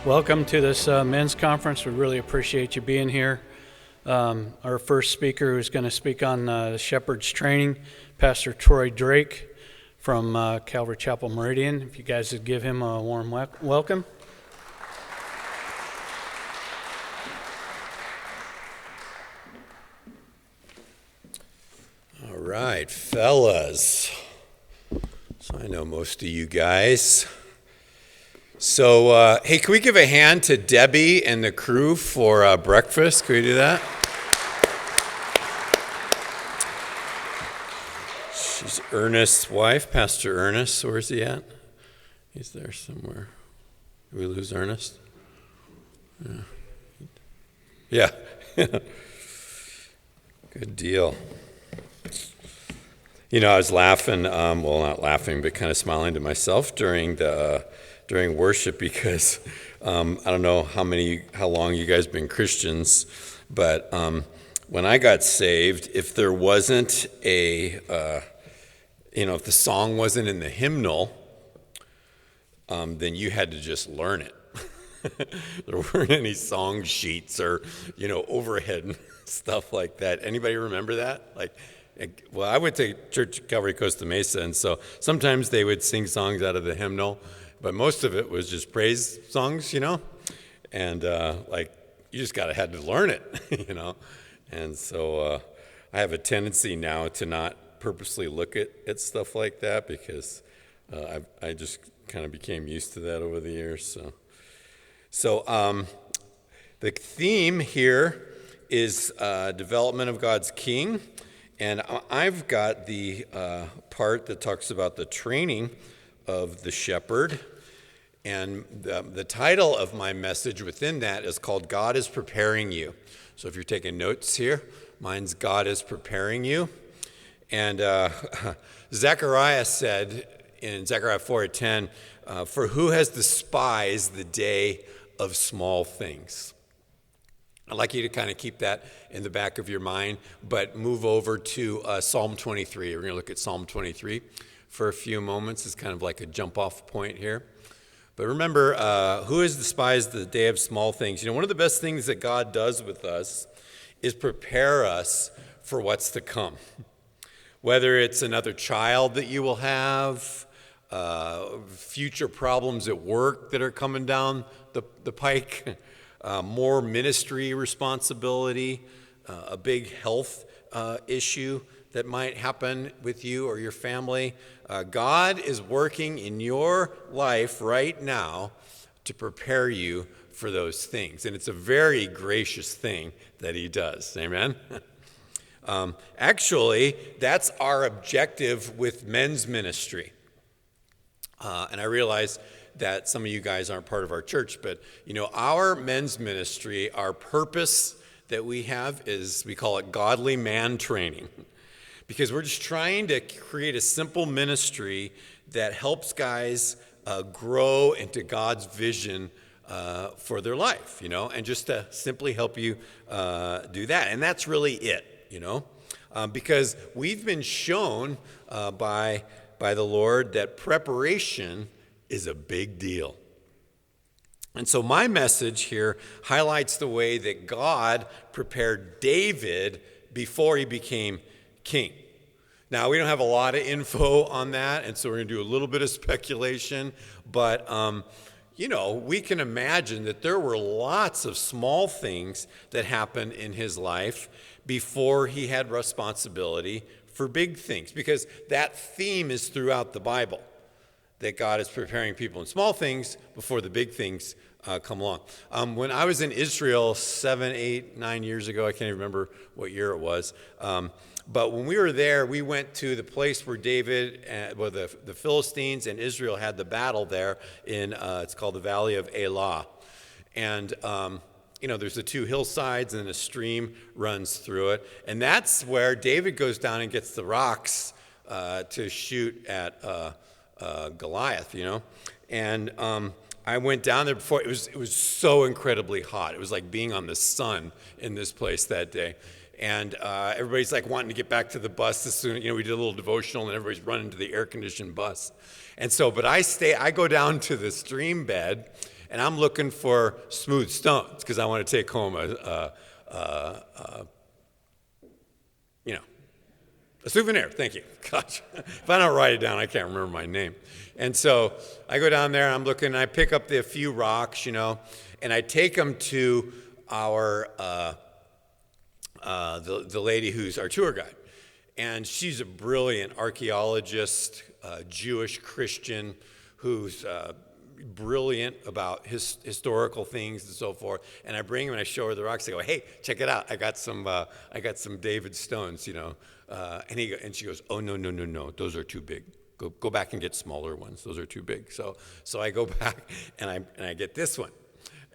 Welcome to this men's conference. We really appreciate you being here. Our first speaker who's going to speak on the shepherd's training, Pastor Troy Drake from Calvary Chapel, Meridian. If you guys would give him a warm welcome. All right, fellas. So I know most of you guys. So, hey, can we give a hand to Debbie and the crew for breakfast? Can we do that? She's Ernest's wife, Pastor Ernest. Where's he at? He's there somewhere. Did we lose Ernest? Yeah. Good deal. You know, I was laughing, well, not laughing, but kind of smiling to myself during worship because I don't know how long you guys been Christians, but when I got saved, if there wasn't if the song wasn't in the hymnal, then you had to just learn it. There weren't any song sheets or, overhead and stuff like that. Anybody remember that? Well, I went to church at Calvary Costa Mesa, and so sometimes they would sing songs out of the hymnal, but most of it was just praise songs, and you just had to learn it, And so I have a tendency now to not purposely look at stuff like that because I just kind of became used to that over the years. So the theme here is development of God's King. And I've got the part that talks about the training of the shepherd. And the title of my message within that is called God is Preparing You. So if you're taking notes here, mine's God is Preparing You. And Zechariah said in Zechariah 4:10, for who has despised the day of small things? I'd like you to kind of keep that in the back of your mind, but move over to Psalm 23. We're going to look at Psalm 23 for a few moments. It's kind of like a jump-off point here. But remember, who has despised the day of small things? One of the best things that God does with us is prepare us for what's to come. Whether it's another child that you will have, future problems at work that are coming down the pike, more ministry responsibility, a big health issue that might happen with you or your family. God is working in your life right now to prepare you for those things. And it's a very gracious thing that he does. Amen? Actually, that's our objective with men's ministry. And I realize that some of you guys aren't part of our church, but our men's ministry, our purpose that we have is, we call it godly man training, because we're just trying to create a simple ministry that helps guys grow into God's vision for their life, and just to simply help you do that. And that's really it, because we've been shown by the Lord that preparation is a big deal. And so my message here highlights the way that God prepared David before he became king. Now, we don't have a lot of info on that, and so we're going to do a little bit of speculation, but we can imagine that there were lots of small things that happened in his life before he had responsibility for big things, because that theme is throughout the Bible, that God is preparing people in small things before the big things come along. When I was in Israel 7, 8, 9 years ago, I can't even remember what year it was, but when we were there, we went to the place where the Philistines and Israel had the battle there it's called the Valley of Elah. And there's the two hillsides and a stream runs through it. And that's where David goes down and gets the rocks to shoot at Goliath, And I went down there before. It was so incredibly hot. It was like being on the sun in this place that day. And everybody's like wanting to get back to the bus as soon. We did a little devotional, and everybody's running to the air-conditioned bus. And so, but I go down to the stream bed, and I'm looking for smooth stones because I want to take home a souvenir. Thank you. Gosh, if I don't write it down, I can't remember my name. And so I go down there, and I'm looking, and I pick up a few rocks, and I take them to our the lady who's our tour guide. And she's a brilliant archaeologist, Jewish Christian, who's brilliant about historical things and so forth. And I bring him and I show her the rocks. I go, hey, check it out. I got some David stones, And she goes, oh no, those are too big. Go back and get smaller ones. Those are too big. So I go back and I get this one,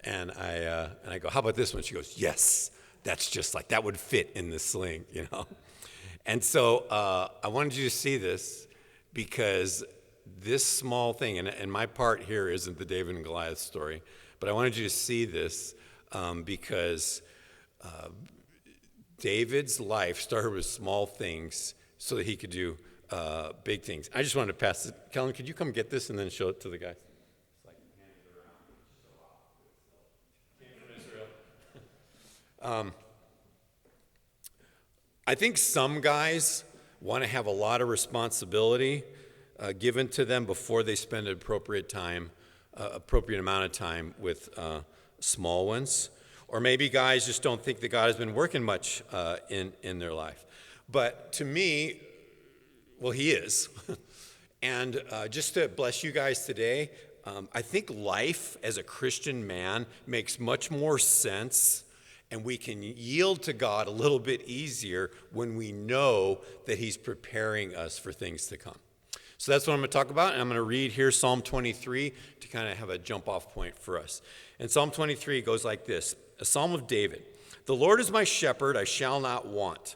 and I go, how about this one? She goes, yes, that's just like that would fit in the sling, And so I wanted you to see this because this small thing, and my part here isn't the David and Goliath story, but I wanted you to see this because David's life started with small things so that he could do big things. I just wanted to pass it. Kellen, could you come get this and then show it to the guys? It's like hand it around. Came from Israel. I think some guys want to have a lot of responsibility given to them before they spend an appropriate amount of time with small ones. Or maybe guys just don't think that God has been working much in their life. But to me, well, he is. And just to bless you guys today, I think life as a Christian man makes much more sense, and we can yield to God a little bit easier when we know that he's preparing us for things to come. So that's what I'm going to talk about, and I'm going to read here Psalm 23 to kind of have a jump-off point for us. And Psalm 23 goes like this, a psalm of David. The Lord is my shepherd, I shall not want.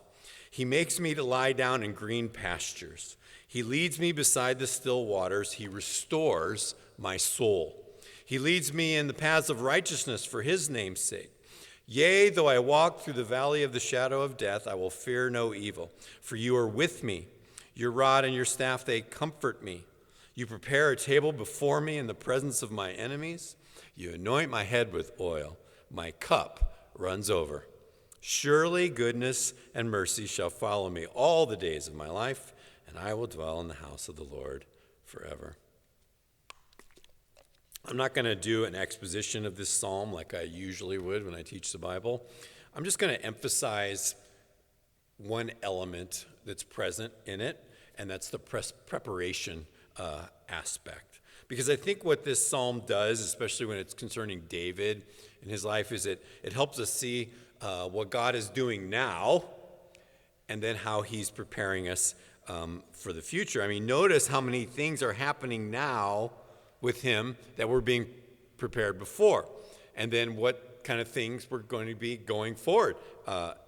He makes me to lie down in green pastures. He leads me beside the still waters. He restores my soul. He leads me in the paths of righteousness for his name's sake. Yea, though I walk through the valley of the shadow of death, I will fear no evil, for you are with me. Your rod and your staff, they comfort me. You prepare a table before me in the presence of my enemies. You anoint my head with oil. My cup runs over. Surely goodness and mercy shall follow me all the days of my life, and I will dwell in the house of the Lord forever. I'm not going to do an exposition of this psalm like I usually would when I teach the Bible. I'm just going to emphasize one element that's present in it, and that's the preparation aspect. Because I think what this psalm does, especially when it's concerning David and his life, is it helps us see what God is doing now and then how he's preparing us for the future. I mean, notice how many things are happening now with him that were being prepared before, and then what kind of things were going to be going forward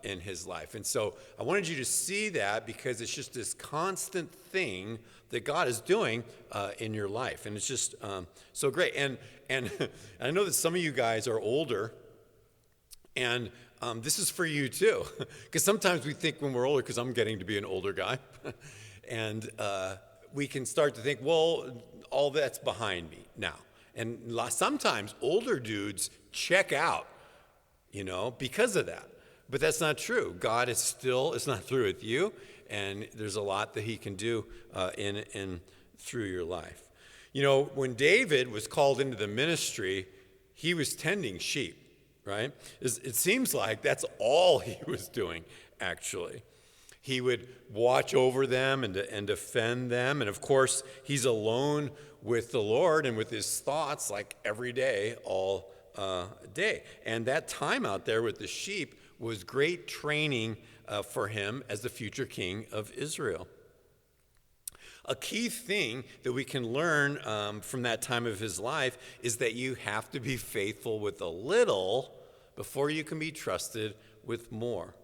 in his life. And so I wanted you to see that because it's just this constant thing that God is doing in your life, and it's just so great. And I know that some of you guys are older, and this is for you too, because sometimes we think when we're older, because I'm getting to be an older guy, and we can start to think, well, all that's behind me now. And sometimes older dudes check out, because of that. But that's not true. God is not through with you, and there's a lot that he can do in through your life. When David was called into the ministry, he was tending sheep, right? It seems like that's all he was doing, actually. He would watch over them and defend them. And of course, he's alone with the Lord and with his thoughts like every day, all day. And that time out there with the sheep was great training for him as the future king of Israel. A key thing that we can learn from that time of his life is that you have to be faithful with a little before you can be trusted with more.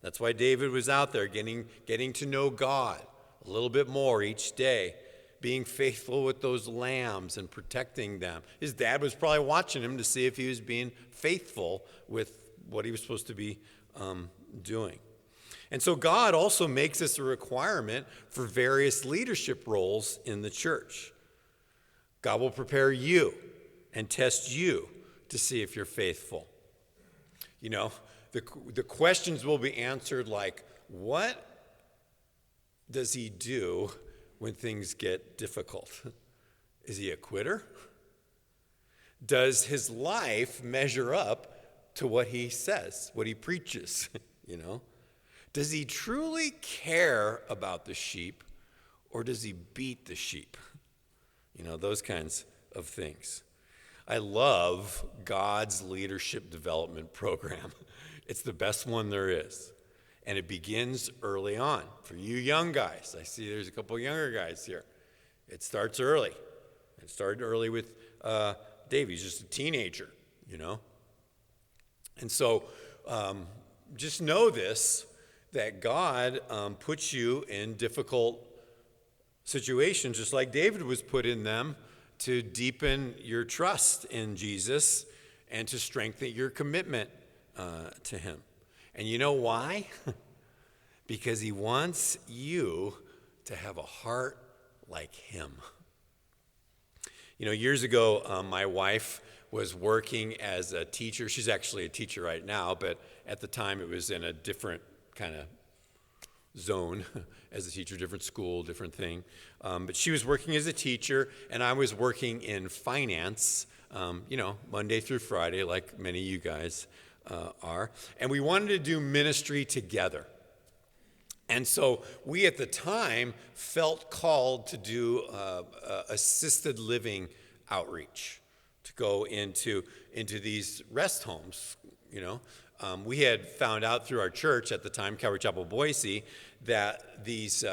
That's why David was out there getting to know God a little bit more each day, being faithful with those lambs and protecting them. His dad was probably watching him to see if he was being faithful with what he was supposed to be doing. And so God also makes this a requirement for various leadership roles in the church. God will prepare you and test you to see if you're faithful. You know, the questions will be answered like, what does he do when things get difficult? Is he a quitter? Does his life measure up to what he says, what he preaches? You know, does he truly care about the sheep, or does he beat the sheep? You know, those kinds of things. I love God's leadership development program. It's the best one there is. And it begins early on. For you young guys, I see there's a couple younger guys here. It starts early. It started early with Dave. He's just a teenager, you know. And so just know this, that God puts you in difficult situations, just like David was put in them, to deepen your trust in Jesus and to strengthen your commitment to him. And you know why? Because he wants you to have a heart like him. You know, years ago, my wife was working as a teacher. She's actually a teacher right now, but at the time it was in a different kind of zone as a teacher, different school, different thing. But she was working as a teacher, and I was working in finance, you know, Monday through Friday, like many of you guys are. And we wanted to do ministry together. And so we at the time felt called to do assisted living outreach, to go into these rest homes, you know. We had found out through our church at the time, Calvary Chapel, Boise, that these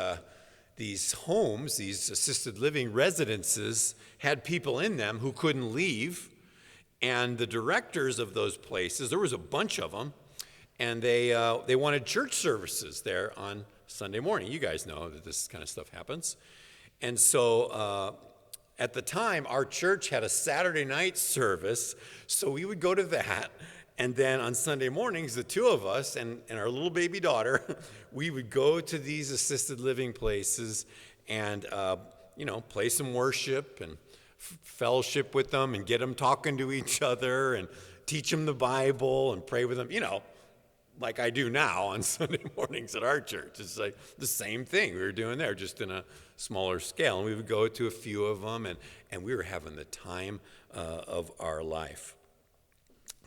homes, these assisted living residences, had people in them who couldn't leave. And the directors of those places, there was a bunch of them, and they wanted church services there on Sunday morning. You guys know that this kind of stuff happens. And so at the time, our church had a Saturday night service, so we would go to that. And then on Sunday mornings, the two of us and our little baby daughter, we would go to these assisted living places and, you know, play some worship and fellowship with them and get them talking to each other and teach them the Bible and pray with them, you know, like I do now on Sunday mornings at our church. It's like the same thing we were doing there, just in a smaller scale. And we would go to a few of them, and we were having the time of our life.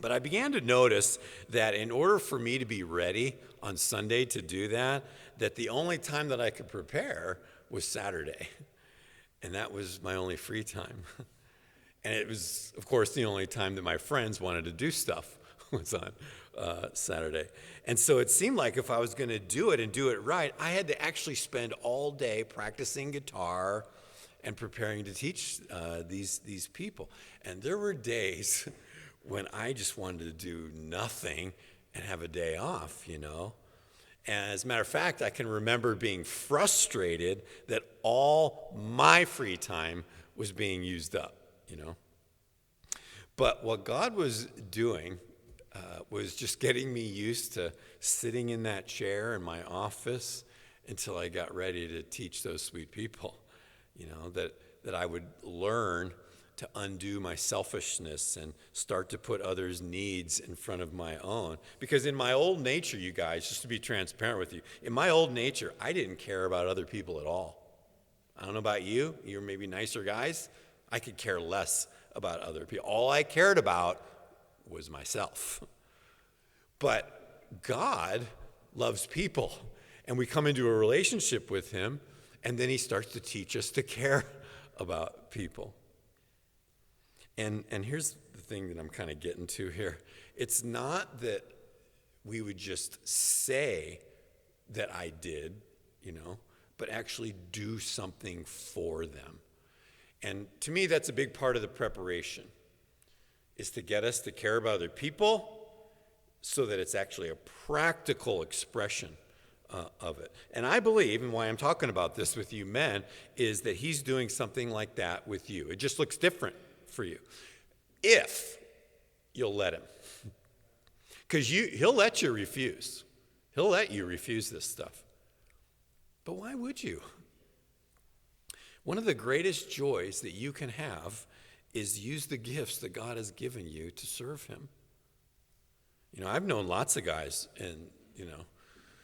But I began to notice that in order for me to be ready on Sunday to do that, that the only time that I could prepare was Saturday. And that was my only free time. And it was, of course, the only time that my friends wanted to do stuff was on Saturday. And so it seemed like if I was going to do it and do it right, I had to actually spend all day practicing guitar and preparing to teach these people. And there were days when I just wanted to do nothing and have a day off, you know. And as a matter of fact, I can remember being frustrated that all my free time was being used up, you know. But what God was doing was just getting me used to sitting in that chair in my office until I got ready to teach those sweet people, you know, that I would learn to undo my selfishness and start to put others' needs in front of my own. Because in my old nature, you guys, just to be transparent with you, in my old nature, I didn't care about other people at all. I don't know about you. You're maybe nicer guys. I could care less about other people. All I cared about was myself. But God loves people, and we come into a relationship with him, and then he starts to teach us to care about people. And here's the thing that I'm kind of getting to here. It's not that we would just say that I did, you know, but actually do something for them. And to me, that's a big part of the preparation, is to get us to care about other people so that it's actually a practical expression of it. And I believe, and why I'm talking about this with you men, is that he's doing something like that with you. It just looks different for you, if you'll let him. Because he'll let you refuse. He'll let you refuse this stuff. But why would you? One of the greatest joys that you can have is use the gifts that God has given you to serve him. I've known lots of guys, and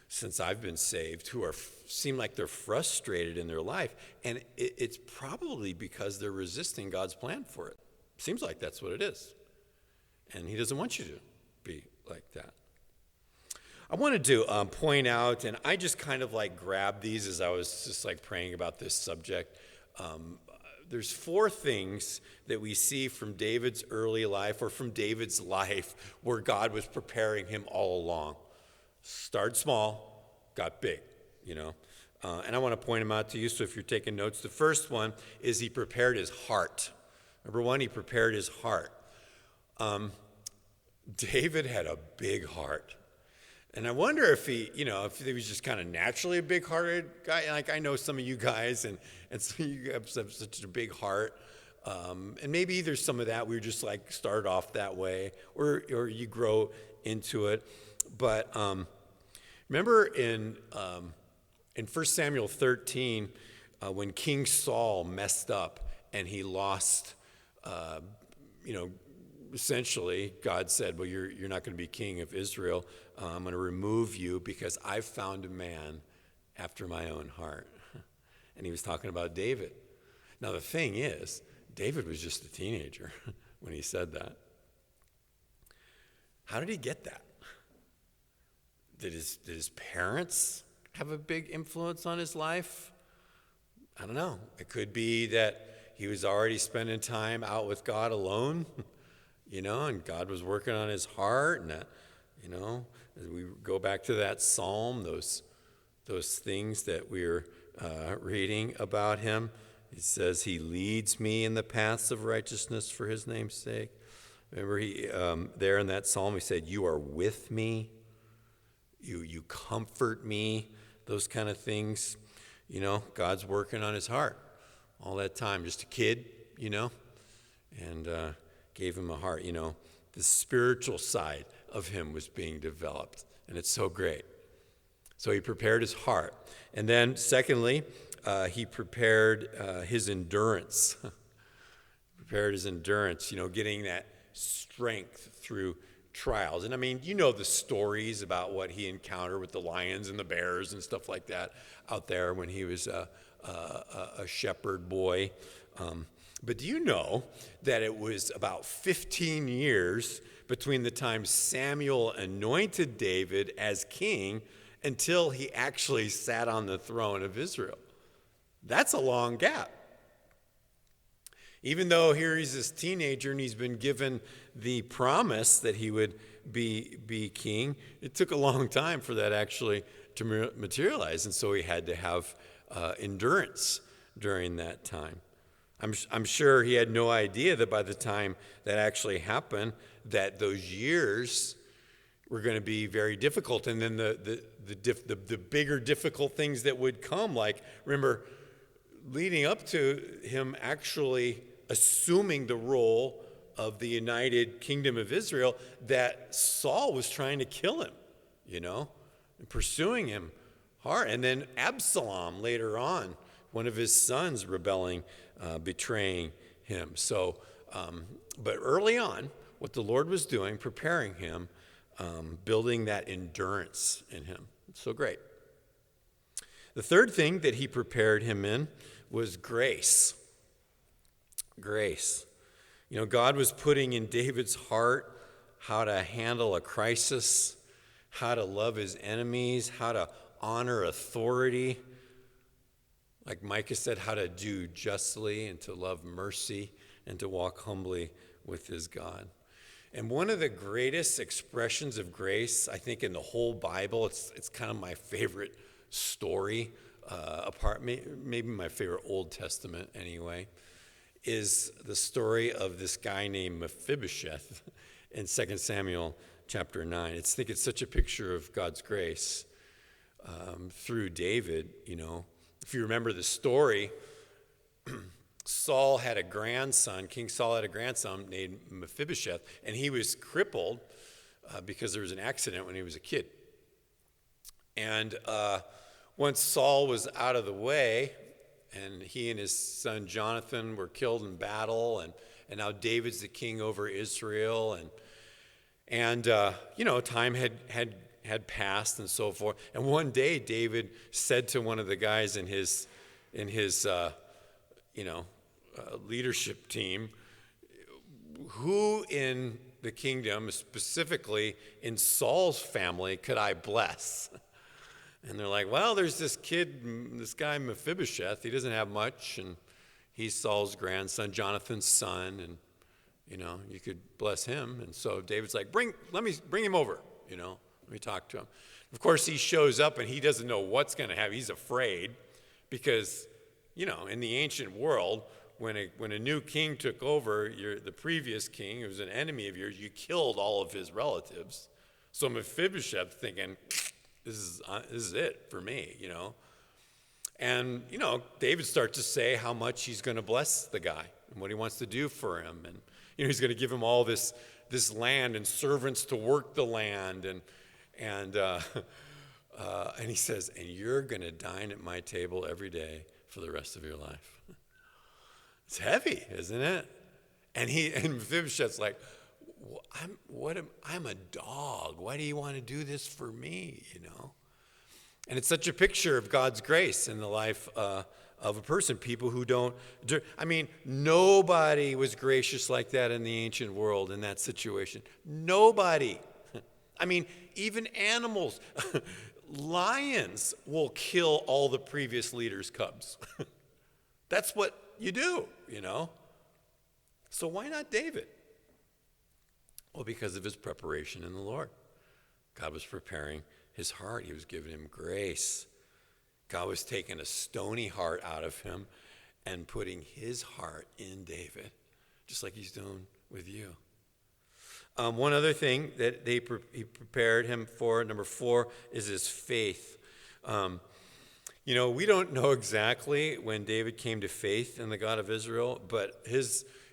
since I've been saved, who seem like they're frustrated in their life, and it's probably because they're resisting God's plan for it. Seems like that's what it is, and he doesn't want you to be like that. I wanted to point out, and I just kind of like grabbed these as I was just like praying about this subject. There's 4 things that we see from David's early life, or from David's life, where God was preparing him all along. Started small, got big, and I want to point them out to you, so if you're taking notes, the first one is he prepared his heart. Number 1, he prepared his heart. David had a big heart. And I wonder if he was just kind of naturally a big-hearted guy. Like, I know some of you guys, and some of you have such a big heart. And maybe there's some of that. We were just like started off that way, or you grow into it. But remember in 1 Samuel 13, when King Saul messed up and he lost, essentially God said, well, you're not going to be king of Israel. I'm going to remove you because I've found a man after my own heart. And he was talking about David. Now the thing is, David was just a teenager when he said that. How did he get that? Did his parents have a big influence on his life? I don't know. It could be that he was already spending time out with God alone, and God was working on his heart. And, as we go back to that psalm, those things that we were reading about him, he says, he leads me in the paths of righteousness for his name's sake. Remember, he there in that psalm, he said, you are with me. You comfort me, those kind of things. God's working on his heart all that time. Just a kid, and gave him a heart. The spiritual side of him was being developed, and it's so great. So he prepared his heart. And then secondly, he prepared his endurance. Prepared his endurance, getting that strength through trials. And I mean, the stories about what he encountered with the lions and the bears and stuff like that out there when he was a shepherd boy. But do you know that it was about 15 years between the time Samuel anointed David as king until he actually sat on the throne of Israel? That's a long gap. Even though here he's this teenager and he's been given the promise that he would be king, it took a long time for that actually to materialize. And so he had to have endurance during that time. I'm sure he had no idea that by the time that actually happened, that those years were going to be very difficult. And then the bigger difficult things that would come, like, remember, leading up to him actually assuming the role of the United Kingdom of Israel, that Saul was trying to kill him, and pursuing him hard. And then Absalom later on, one of his sons rebelling, betraying him. So, but early on, what the Lord was doing, preparing him, building that endurance in him. It's so great. The third thing that he prepared him in was grace. Grace. God was putting in David's heart how to handle a crisis, how to love his enemies, how to honor authority. Like Micah said, how to do justly and to love mercy and to walk humbly with his God. And one of the greatest expressions of grace, I think, in the whole Bible, it's kind of my favorite story, maybe my favorite Old Testament anyway, is the story of this guy named Mephibosheth in 2 Samuel chapter 9. I think it's such a picture of God's grace through David. If you remember the story, Saul had a grandson, King Saul had a grandson named Mephibosheth, and he was crippled because there was an accident when he was a kid. And once Saul was out of the way, and he and his son Jonathan were killed in battle, and and now David's the king over Israel, and time had passed and so forth. And one day David said to one of the guys in his leadership team, who in the kingdom, specifically in Saul's family, could I bless? And they're like, well, there's this guy Mephibosheth. He doesn't have much, and he's Saul's grandson, Jonathan's son, and you could bless him. And so David's like, let me bring him over. Let me talk to him. Of course, he shows up and he doesn't know what's going to happen. He's afraid because, in the ancient world, when a new king took over, the previous king, who was an enemy of yours, you killed all of his relatives. So Mephibosheth thinking, this is it for me, And, David starts to say how much he's going to bless the guy and what he wants to do for him. And, he's going to give him all this land and servants to work the land. And he says, and you're going to dine at my table every day for the rest of your life. It's heavy, isn't it? And Mephibosheth's like, I'm a dog. Why do you want to do this for me? And it's such a picture of God's grace in the life of a person. People who don't. Nobody was gracious like that in the ancient world in that situation. Nobody. Even animals. Lions will kill all the previous leaders' cubs. That's what you do, So why not David? Well, because of his preparation in the Lord. God was preparing his heart. He was giving him grace. God was taking a stony heart out of him and putting his heart in David, just like he's doing with you. One other thing that he prepared him for, number 4, is his faith. We don't know exactly when David came to faith in the God of Israel, but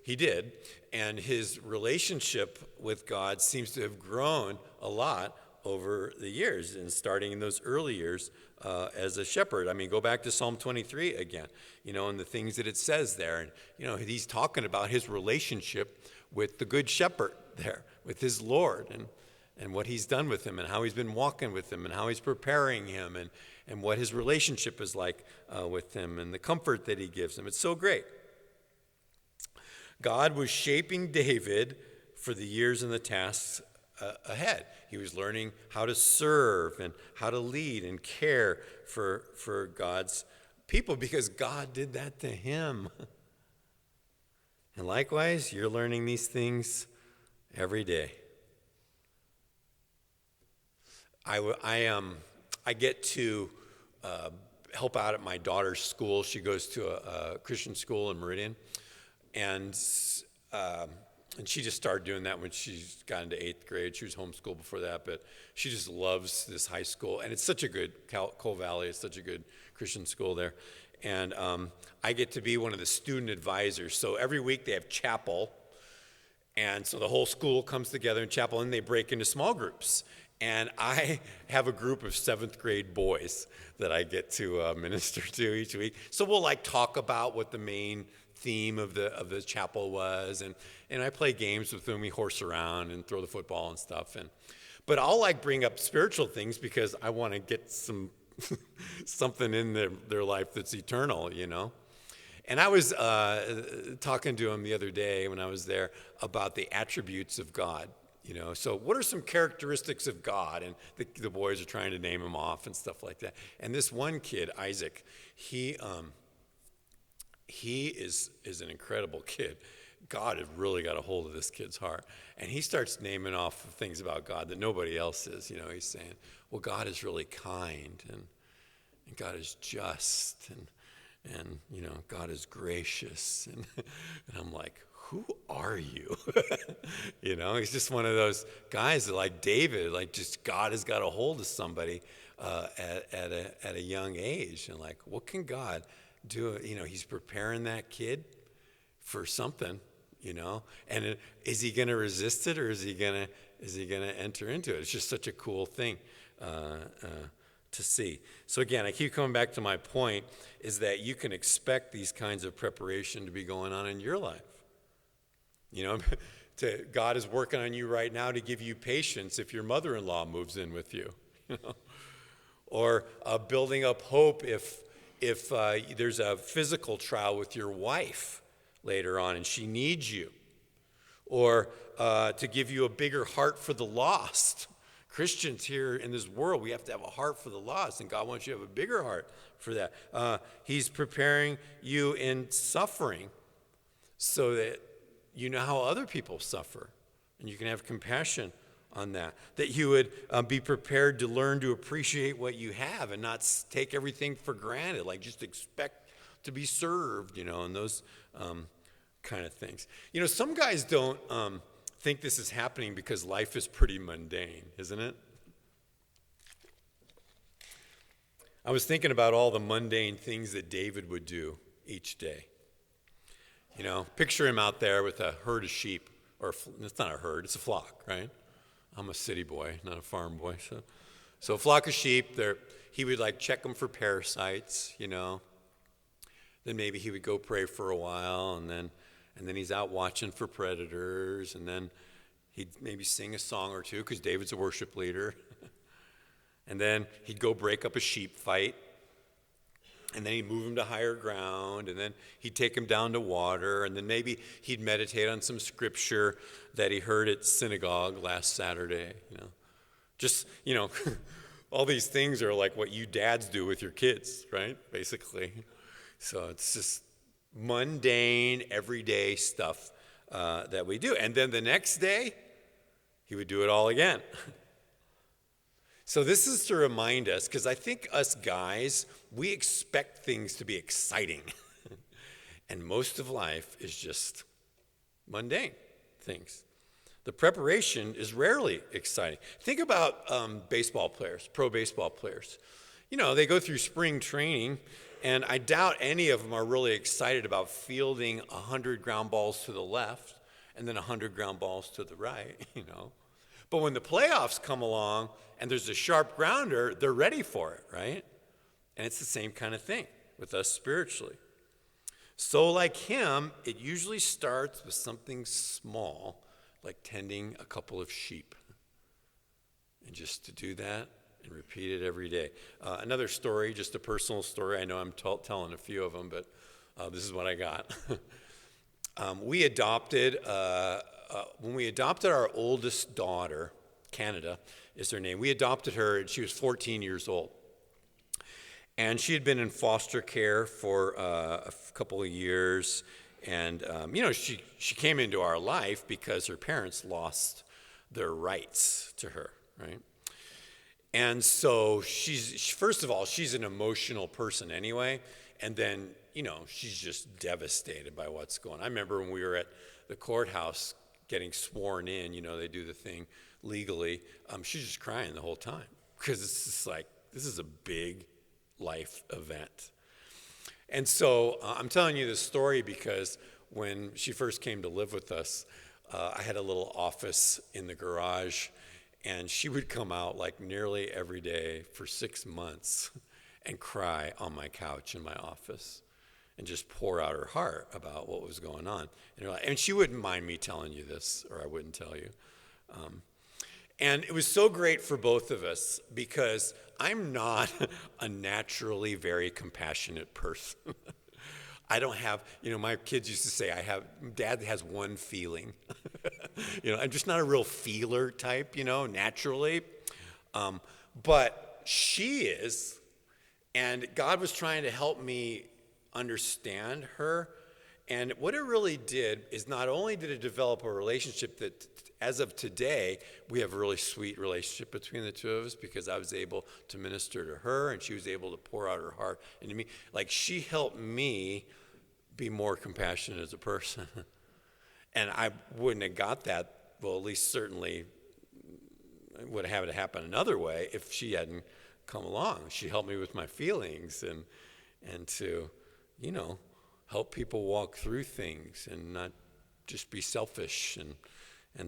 he did, and his relationship with God seems to have grown a lot over the years, and starting in those early years as a shepherd. Go back to Psalm 23 again, and the things that it says there. And, he's talking about his relationship with the good shepherd there, with his Lord, and what he's done with him, and how he's been walking with him, and how he's preparing him, and what his relationship is like with him, and the comfort that he gives him. It's so great. God was shaping David for the years and the tasks ahead. He was learning how to serve and how to lead and care for God's people, because God did that to him. And likewise, you're learning these things every day. I get to help out at my daughter's school. She goes to a Christian school in Meridian, and she just started doing that when she got into 8th grade. She was homeschooled before that, but she just loves this high school, and it's such a good Coal Valley. It's such a good Christian school there, and I get to be one of the student advisors. So every week they have chapel, and so the whole school comes together in chapel, and they break into small groups. And I have a group of 7th grade boys that I get to minister to each week. So we'll talk about what the main theme of the chapel was, and I play games with them. We horse around and throw the football and stuff. But I'll bring up spiritual things because I want to get something in their life that's eternal, And I was talking to him the other day when I was there about the attributes of God. So what are some characteristics of God? And the boys are trying to name them off and stuff like that. And this one kid, Isaac, he is an incredible kid. God has really got a hold of this kid's heart. And he starts naming off things about God that nobody else is. He's saying, well, God is really kind, and God is just, and God is gracious. And I'm like, who are you? He's just one of those guys that, like David, just God has got a hold of somebody at a young age. And what can God do? He's preparing that kid for something, and is he going to resist it, or is he going to enter into it? It's just such a cool thing to see. So again, I keep coming back to my point, is that you can expect these kinds of preparation to be going on in your life. You know, God is working on you right now to give you patience if your mother-in-law moves in with you. You know? Or building up hope if there's a physical trial with your wife later on and she needs you. Or to give you a bigger heart for the lost. Christians here in this world, we have to have a heart for the lost, and God wants you to have a bigger heart for that. He's preparing you in suffering so that you know how other people suffer, and you can have compassion on that. That you would be prepared to learn to appreciate what you have and not take everything for granted, like just expect to be served, and those kind of things. Some guys don't think this is happening because life is pretty mundane, isn't it? I was thinking about all the mundane things that David would do each day. Picture him out there with a herd of sheep, or it's not a herd, it's a flock, right? I'm a city boy, not a farm boy. So a flock of sheep, he would check them for parasites, Then maybe he would go pray for a while, and then he's out watching for predators, and then he'd maybe sing a song or two, because David's a worship leader. And then he'd go break up a sheep fight, and then he'd move him to higher ground, and then he'd take him down to water, and then maybe he'd meditate on some scripture that he heard at synagogue last Saturday. Just, all these things are like what you dads do with your kids, right? Basically. So it's just mundane, everyday stuff that we do. And then the next day, he would do it all again. So this is to remind us, because I think us guys, we expect things to be exciting. And most of life is just mundane things. The preparation is rarely exciting. Think about baseball players, pro baseball players. They go through spring training, and I doubt any of them are really excited about fielding 100 ground balls to the left and then 100 ground balls to the right, But when the playoffs come along and there's a sharp grounder, they're ready for it, right? And it's the same kind of thing with us spiritually. So like him, it usually starts with something small, like tending a couple of sheep. And just to do that and repeat it every day. Another story, just a personal story. I know I'm telling a few of them, but this is what I got. When we adopted our oldest daughter, Canada is her name, we adopted her and she was 14 years old. And she had been in foster care for a couple of years. And, she came into our life because her parents lost their rights to her, right? And so first of all, she's an emotional person anyway. And then, she's just devastated by what's going on. I remember when we were at the courthouse getting sworn in, they do the thing legally. She's just crying the whole time because it's just like, this is a big life event. And so I'm telling you this story because when she first came to live with us, I had a little office in the garage, and she would come out nearly every day for 6 months and cry on my couch in my office and just pour out her heart about what was going on. And she wouldn't mind me telling you this, or I wouldn't tell you. And it was so great for both of us because I'm not a naturally very compassionate person. I don't have, my kids used to say Dad has one feeling. I'm just not a real feeler type, naturally. But she is, and God was trying to help me understand her. And what it really did is not only did it develop a relationship that, as of today, we have a really sweet relationship between the two of us because I was able to minister to her and she was able to pour out her heart into me. She helped me be more compassionate as a person. And I wouldn't have got that, well, at least certainly would have had it happen another way if she hadn't come along. She helped me with my feelings and to, help people walk through things and not just be selfish and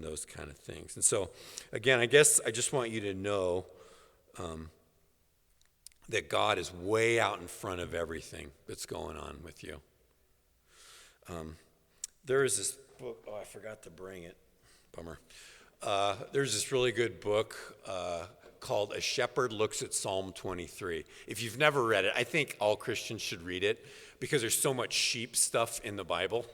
those kind of things. And so, again, I guess I just want you to know that God is way out in front of everything that's going on with you. There is this book. Oh, I forgot to bring it. Bummer. There's this really good book called A Shepherd Looks at Psalm 23. If you've never read it, I think all Christians should read it because there's so much sheep stuff in the Bible.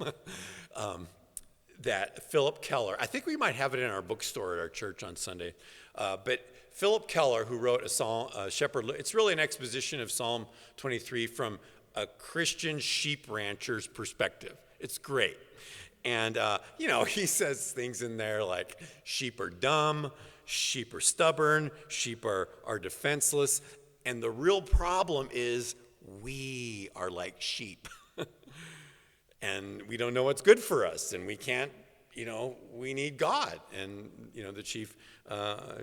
That Philip Keller, I think we might have it in our bookstore at our church on Sunday, but Philip Keller, who wrote a Shepherd, it's really an exposition of Psalm 23 from a Christian sheep rancher's perspective. It's great. And, he says things in there like sheep are dumb, sheep are stubborn, sheep are defenseless, and the real problem is we are like sheep. And we don't know what's good for us, and we can't, we need God and, the chief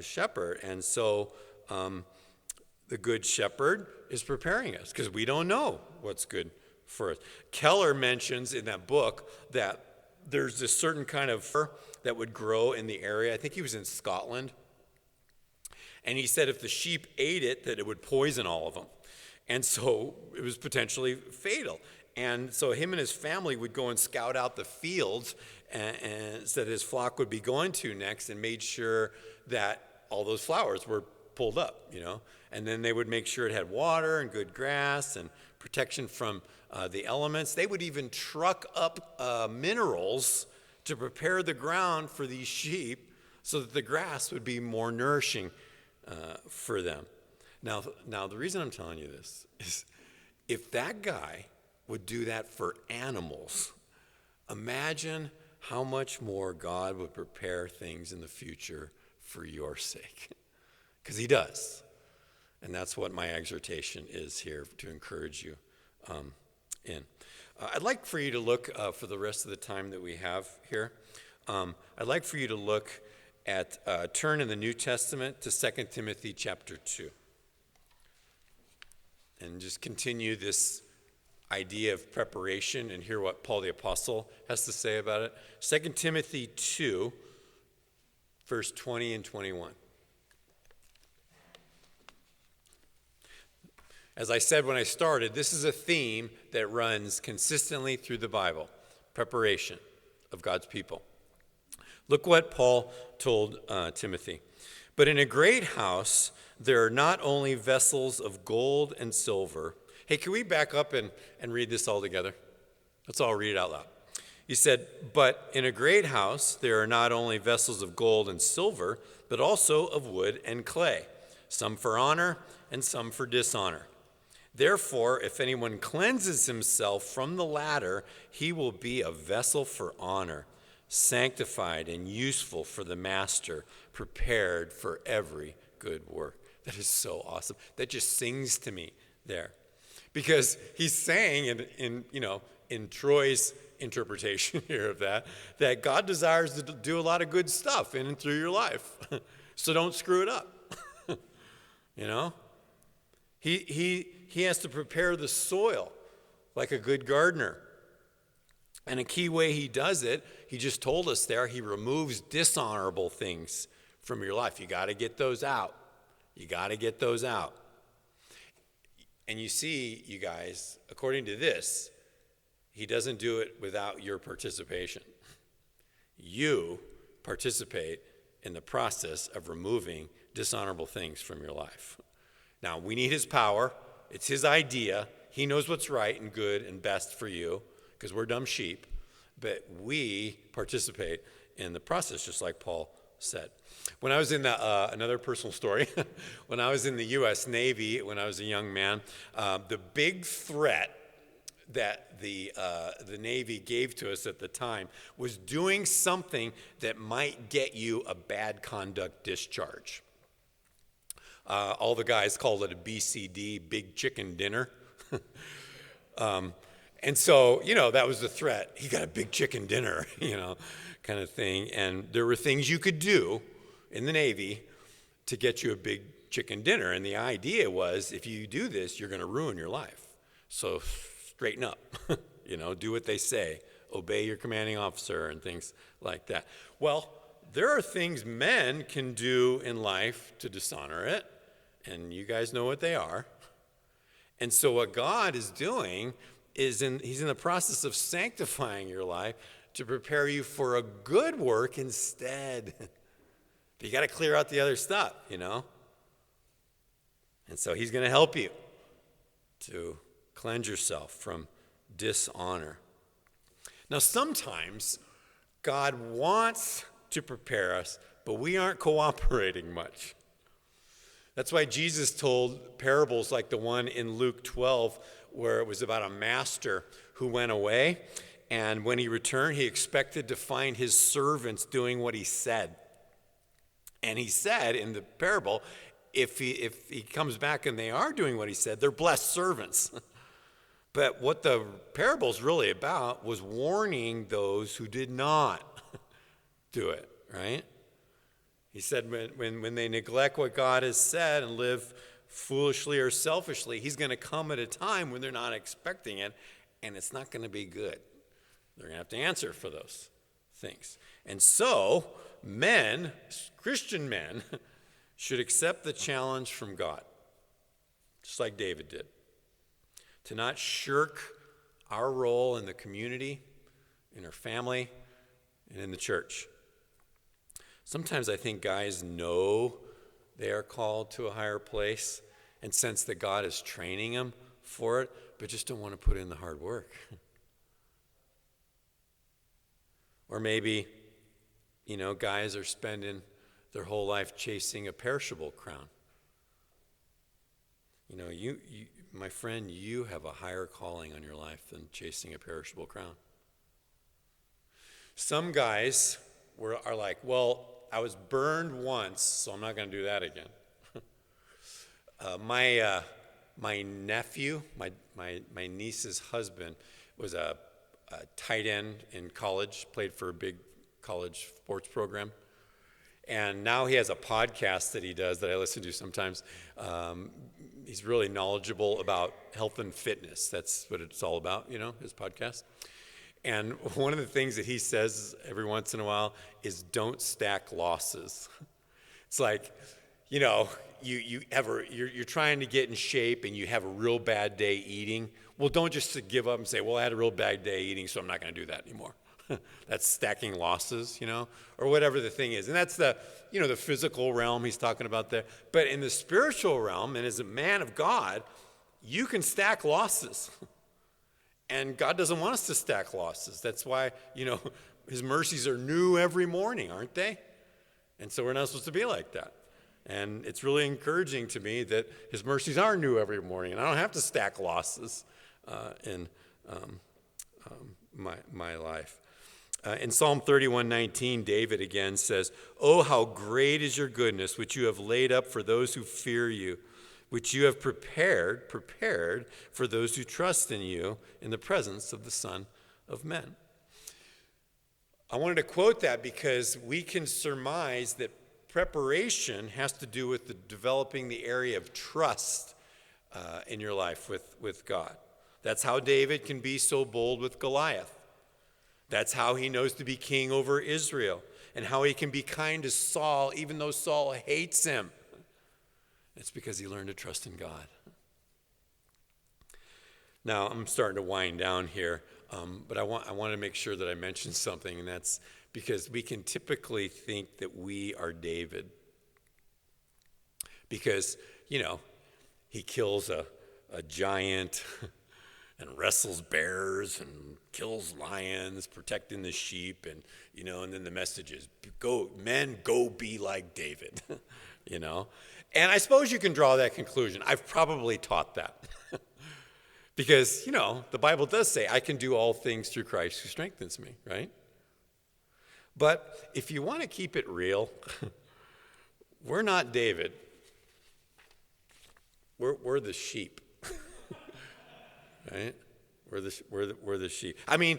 shepherd. And so the good shepherd is preparing us because we don't know what's good for us. Keller mentions in that book that there's this certain kind of fur that would grow in the area. I think he was in Scotland. And he said if the sheep ate it, that it would poison all of them. And so it was potentially fatal. And so him and his family would go and scout out the fields and that his flock would be going to next, and made sure that all those flowers were pulled up, And then they would make sure it had water and good grass and protection from the elements. They would even truck up minerals to prepare the ground for these sheep so that the grass would be more nourishing for them. Now, the reason I'm telling you this is if that guy would do that for animals, imagine how much more God would prepare things in the future for your sake. Because he does. And that's what my exhortation is here, to encourage you in. I'd like for you to look, for the rest of the time that we have here, I'd like for you to look at, turn in the New Testament to 2 Timothy chapter 2. And just continue this idea of preparation and hear what Paul the Apostle has to say about it. 2 Timothy 2, verse 20 and 21. As I said when I started, this is a theme that runs consistently through the Bible, preparation of God's people. Look what Paul told Timothy. But in a great house, there are not only vessels of gold and silver. Hey, can we back up and read this all together? Let's all read it out loud. He said, but in a great house, there are not only vessels of gold and silver, but also of wood and clay, some for honor and some for dishonor. Therefore, if anyone cleanses himself from the latter, he will be a vessel for honor, sanctified and useful for the master, prepared for every good work. That is so awesome. That just sings to me there. Because he's saying in Troy's interpretation here of that God desires to do a lot of good stuff in and through your life. So don't screw it up. He has to prepare the soil like a good gardener. And a key way he does it, he just told us there, he removes dishonorable things from your life. You got to get those out. You got to get those out. And you see, you guys, according to this, he doesn't do it without your participation. You participate in the process of removing dishonorable things from your life. Now, we need his power. It's his idea. He knows what's right and good and best for you, because we're dumb sheep. But we participate in the process, just like Paul said. When I was in another personal story, when I was in the U.S. Navy, when I was a young man, the big threat that the Navy gave to us at the time was doing something that might get you a bad conduct discharge. All the guys called it a BCD, big chicken dinner. And so, that was the threat. He got a big chicken dinner, kind of thing. And there were things you could do in the Navy to get you a big chicken dinner. And the idea was, if you do this, you're going to ruin your life. So straighten up, do what they say. Obey your commanding officer and things like that. Well, there are things men can do in life to dishonor it. And you guys know what they are. And so what God is doing is he's in the process of sanctifying your life to prepare you for a good work instead. But you got to clear out the other stuff, And so he's going to help you to cleanse yourself from dishonor. Now, sometimes God wants to prepare us, but we aren't cooperating much. That's why Jesus told parables like the one in Luke 12, where it was about a master who went away, and when he returned, he expected to find his servants doing what he said. And he said in the parable, if he comes back and they are doing what he said, they're blessed servants. But what the parable's really about was warning those who did not do it, right? He said when they neglect what God has said and live foolishly or selfishly, he's going to come at a time when they're not expecting it, and it's not going to be good. They're going to have to answer for those things. And so, men, Christian men, should accept the challenge from God, just like David did, to not shirk our role in the community, in our family, and in the church. Sometimes I think guys know they are called to a higher place and sense that God is training them for it, but just don't want to put in the hard work. Or maybe, guys are spending their whole life chasing a perishable crown. You, my friend, you have a higher calling on your life than chasing a perishable crown. Some guys are like, well, I was burned once, so I'm not going to do that again. My nephew, my niece's husband, was a tight end in college, played for a big college sports program. And now he has a podcast that he does that I listen to sometimes. He's really knowledgeable about health and fitness. That's what it's all about, his podcast. And one of the things that he says every once in a while is don't stack losses. It's like, you're trying to get in shape and you have a real bad day eating. Well, don't just give up and say, well, I had a real bad day eating, so I'm not going to do that anymore. That's stacking losses, or whatever the thing is. And that's the physical realm he's talking about there. But in the spiritual realm, and as a man of God, you can stack losses. And God doesn't want us to stack losses. That's why, his mercies are new every morning, aren't they? And so we're not supposed to be like that. And it's really encouraging to me that his mercies are new every morning, and I don't have to stack losses in my life. In Psalm 31:19, David again says, "Oh, how great is your goodness, which you have laid up for those who fear you, which you have prepared for those who trust in you in the presence of the Son of Men." I wanted to quote that because we can surmise that preparation has to do with developing the area of trust in your life with God. That's how David can be so bold with Goliath. That's how he knows to be king over Israel, and how he can be kind to Saul even though Saul hates him. It's because he learned to trust in God. Now, I'm starting to wind down here, but I want to make sure that I mention something, and that's because we can typically think that we are David. Because, he kills a giant and wrestles bears and kills lions, protecting the sheep, and then the message is, go be like David, And I suppose you can draw that conclusion. I've probably taught that. Because, the Bible does say, I can do all things through Christ who strengthens me, right? But if you want to keep it real, we're not David. We're the sheep, right? We're the sheep. I mean,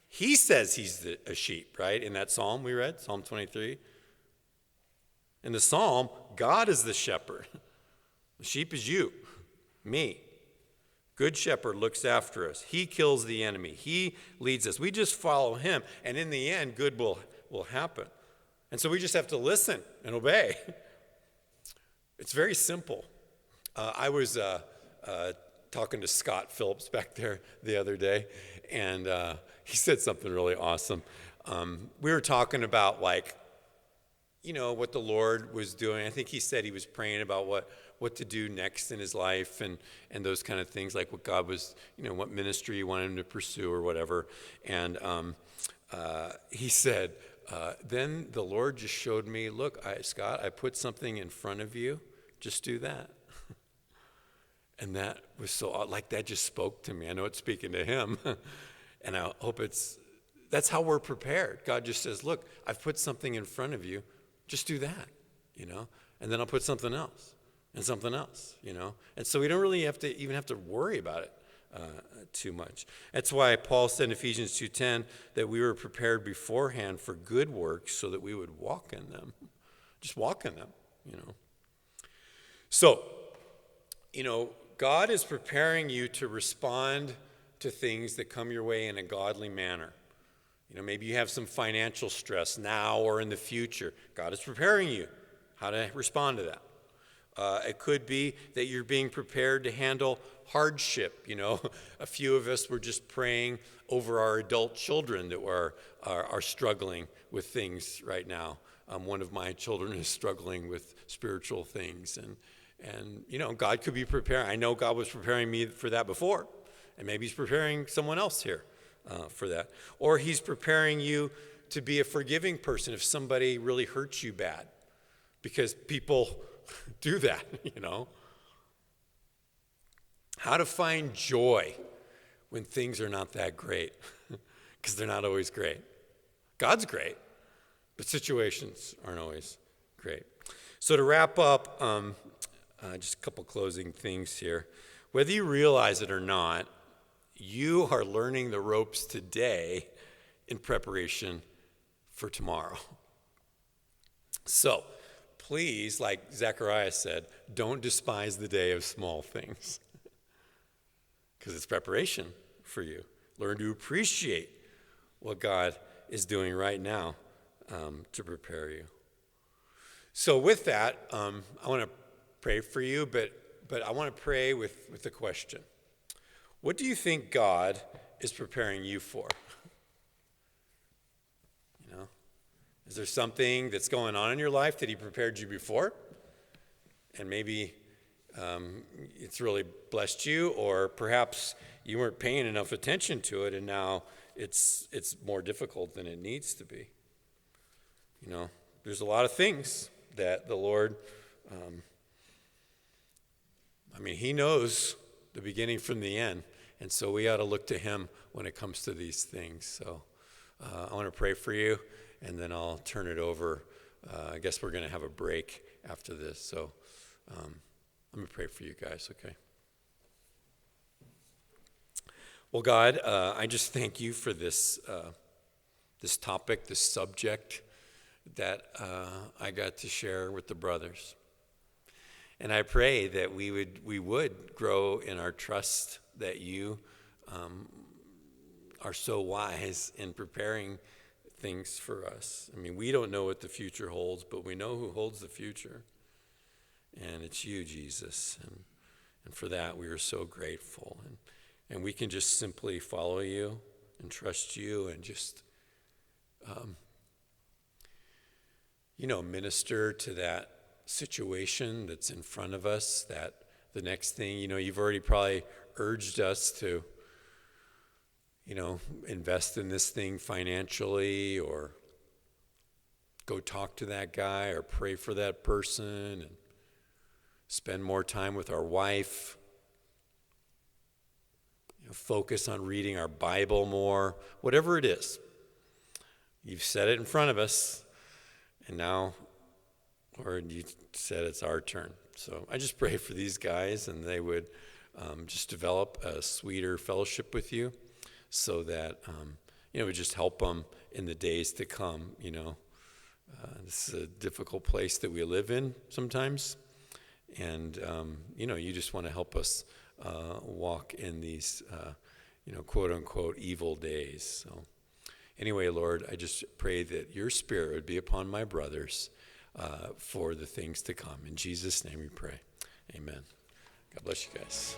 he says he's a sheep, right? In that psalm we read, Psalm 23. In the psalm, God is the shepherd. The sheep is you, me. Good shepherd looks after us. He kills the enemy. He leads us. We just follow him, and in the end, good will happen. And so we just have to listen and obey. It's very simple. I was talking to Scott Phillips back there the other day, and he said something really awesome. We were talking about like, what the Lord was doing. I think he said he was praying about what to do next in his life and those kind of things, like what God was, what ministry he wanted him to pursue or whatever. And he said, then the Lord just showed me, look, Scott, I put something in front of you. Just do that. And that was so, like, that just spoke to me. I know it's speaking to him. And I hope that's how we're prepared. God just says, look, I've put something in front of you. Just do that, and then I'll put something else and something else, And so we don't really have to worry about it too much. That's why Paul said in Ephesians 2:10 that we were prepared beforehand for good works so that we would walk in them. Just walk in them, So, God is preparing you to respond to things that come your way in a godly manner. Maybe you have some financial stress now or in the future. God is preparing you how to respond to that. It could be that you're being prepared to handle hardship. A few of us were just praying over our adult children that are struggling with things right now. One of my children is struggling with spiritual things. And God could be preparing. I know God was preparing me for that before. And maybe he's preparing someone else here. For that. Or he's preparing you to be a forgiving person if somebody really hurts you bad. Because people do that, How to find joy when things are not that great. Because they're not always great. God's great, but situations aren't always great. So to wrap up, just a couple closing things here. Whether you realize it or not, you are learning the ropes today in preparation for tomorrow. So, please, like Zechariah said, don't despise the day of small things. Because it's preparation for you. Learn to appreciate what God is doing right now to prepare you. So with that, I want to pray for you, but I want to pray with the question. What do you think God is preparing you for? Is there something that's going on in your life that he prepared you before? And maybe it's really blessed you, or perhaps you weren't paying enough attention to it and now it's more difficult than it needs to be. There's a lot of things that the Lord, he knows the beginning from the end. And so we ought to look to him when it comes to these things. So I want to pray for you, and then I'll turn it over. I guess we're going to have a break after this. So let me pray for you guys, okay? Well, God, I just thank you for this topic, this subject that I got to share with the brothers. And I pray that we would grow in our trust that you are so wise in preparing things for us. We don't know what the future holds, but we know who holds the future. And it's you, Jesus. And for that, we are so grateful. And we can just simply follow you and trust you and just, minister to that situation that's in front of us, that the next thing, you've already probably urged us to, invest in this thing financially, or go talk to that guy, or pray for that person, and spend more time with our wife, focus on reading our Bible more, whatever it is. You've set it in front of us, and now, Lord, you said it's our turn. So I just pray for these guys, and they would just develop a sweeter fellowship with you, so that it would just help them in the days to come. This is a difficult place that we live in sometimes, and you just want to help us walk in these quote unquote evil days. So anyway, Lord, I just pray that your Spirit would be upon my brothers for the things to come. In Jesus' name we pray. Amen. God bless you guys.